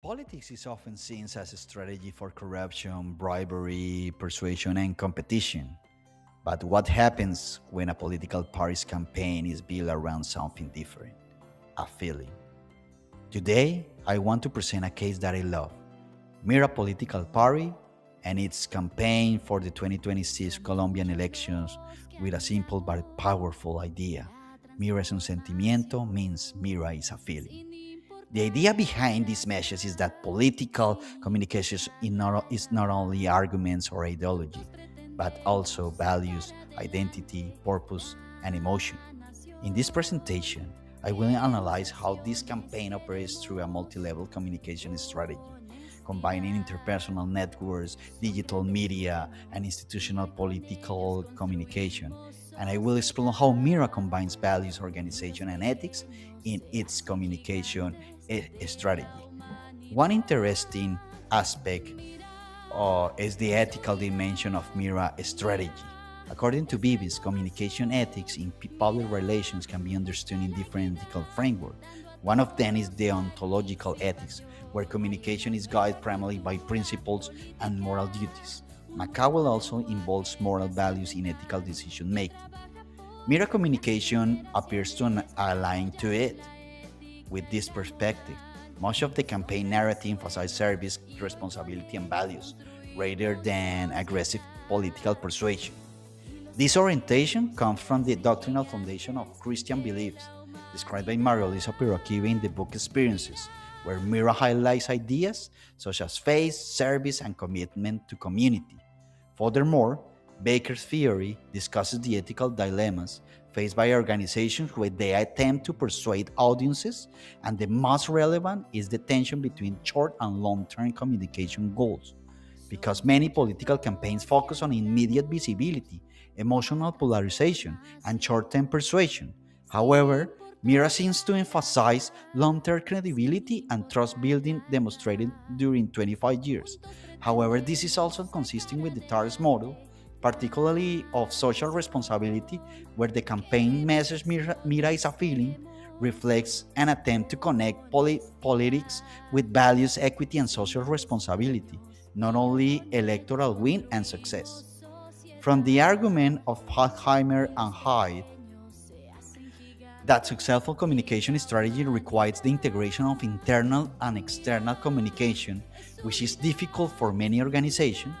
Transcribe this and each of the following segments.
Politics is often seen as a strategy for corruption, bribery, persuasion, and competition. But what happens when a political party's campaign is built around something different? A feeling. Today, I want to present a case that I love: MIRA Political Party and its campaign for the 2026 Colombian elections with a simple but powerful idea. MIRA es un sentimiento means MIRA is a feeling. The idea behind this message is that political communication is not only arguments or ideology, but also values, identity, purpose, and emotion. In this presentation, I will analyze how this campaign operates through a multi-level communication strategy, combining interpersonal networks, digital media, and institutional political communication. And I will explore how MIRA combines values, organization, and ethics in its communication strategy. One interesting aspect is the ethical dimension of MIRA strategy. According to Bibis, communication ethics in public relations can be understood in different ethical frameworks. One of them is deontological ethics, where communication is guided primarily by principles and moral duties. McCowell also involves moral values in ethical decision making. MIRA communication appears to align to it. With this perspective, much of the campaign narrative emphasizes service, responsibility, and values rather than aggressive political persuasion. This orientation comes from the doctrinal foundation of Christian beliefs, described by Maria Lisa Pirokiva in the book Experiences, where Mira highlights ideas such as faith, service, and commitment to community. Furthermore, Baker's theory discusses the ethical dilemmas faced by organizations when they attempt to persuade audiences, and the most relevant is the tension between short and long term communication goals. Because many political campaigns focus on immediate visibility, emotional polarization, and short term persuasion. However, Mira seems to emphasize long term credibility and trust building demonstrated during 25 years. However, this is also consistent with the TARS model, particularly of social responsibility, where the campaign message Mira is a feeling reflects an attempt to connect politics with values, equity, and social responsibility, not only electoral win and success. From the argument of Horkheimer and Hyde that successful communication strategy requires the integration of internal and external communication, which is difficult for many organizations.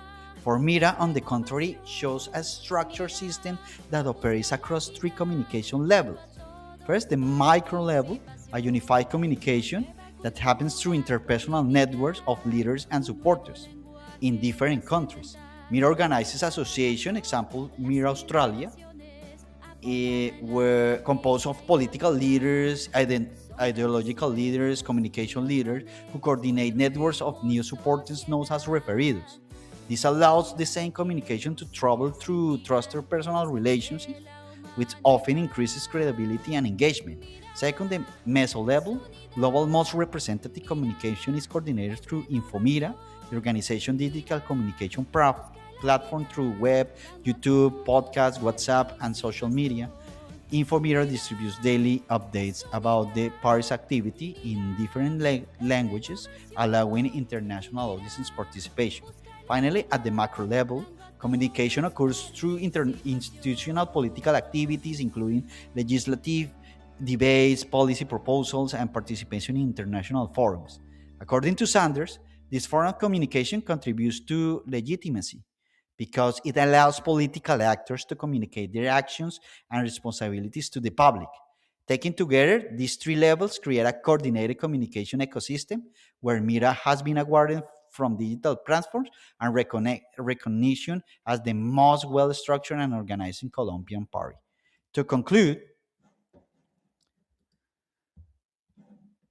For MIRA, on the contrary, shows a structured system that operates across three communication levels. First, the micro level, a unified communication that happens through interpersonal networks of leaders and supporters in different countries. MIRA organizes association, example MIRA Australia, were composed of political leaders, ideological leaders, communication leaders who coordinate networks of new supporters known as referidos. This allows the same communication to travel through trusted personal relationships, which often increases credibility and engagement. Second, the meso level, global most representative communication is coordinated through Infomira, the organization digital communication platform through web, YouTube, podcasts, WhatsApp, and social media. Infomira distributes daily updates about the party's activity in different languages, allowing international audience participation. Finally, at the macro level, communication occurs through institutional political activities, including legislative debates, policy proposals, and participation in international forums. According to Sanders, this form of communication contributes to legitimacy because it allows political actors to communicate their actions and responsibilities to the public. Taken together, these three levels create a coordinated communication ecosystem where MIRA has been awarded from digital platforms and recognition as the most well structured and organized Colombian party. To conclude,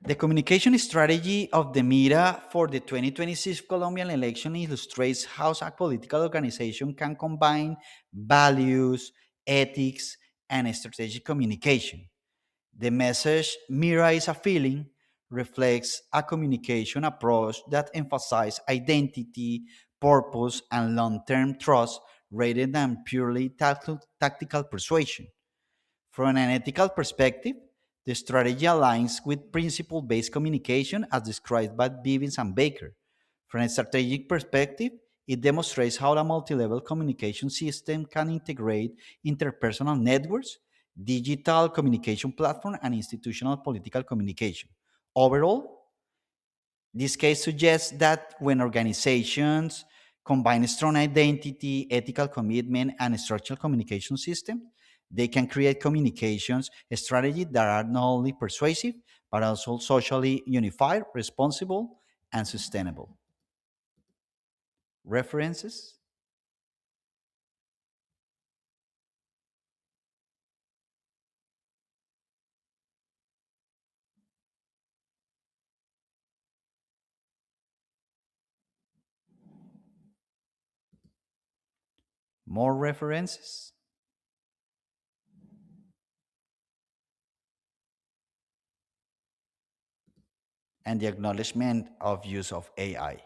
the communication strategy of the MIRA for the 2026 Colombian election illustrates how a political organization can combine values, ethics, and strategic communication. The message MIRA is a feeling reflects a communication approach that emphasizes identity, purpose, and long term trust rather than purely tactical persuasion. From an ethical perspective, The strategy aligns with principle based communication as described by Bivens and Baker. From a strategic perspective, it demonstrates how a multi level communication system can integrate interpersonal networks, digital communication platform, and institutional political communication. Overall, this case suggests that when organizations combine strong identity, ethical commitment, and structural communication systems, they can create communications strategies that are not only persuasive, but also socially unified, responsible, and sustainable. References? More references? And the acknowledgement of use of AI.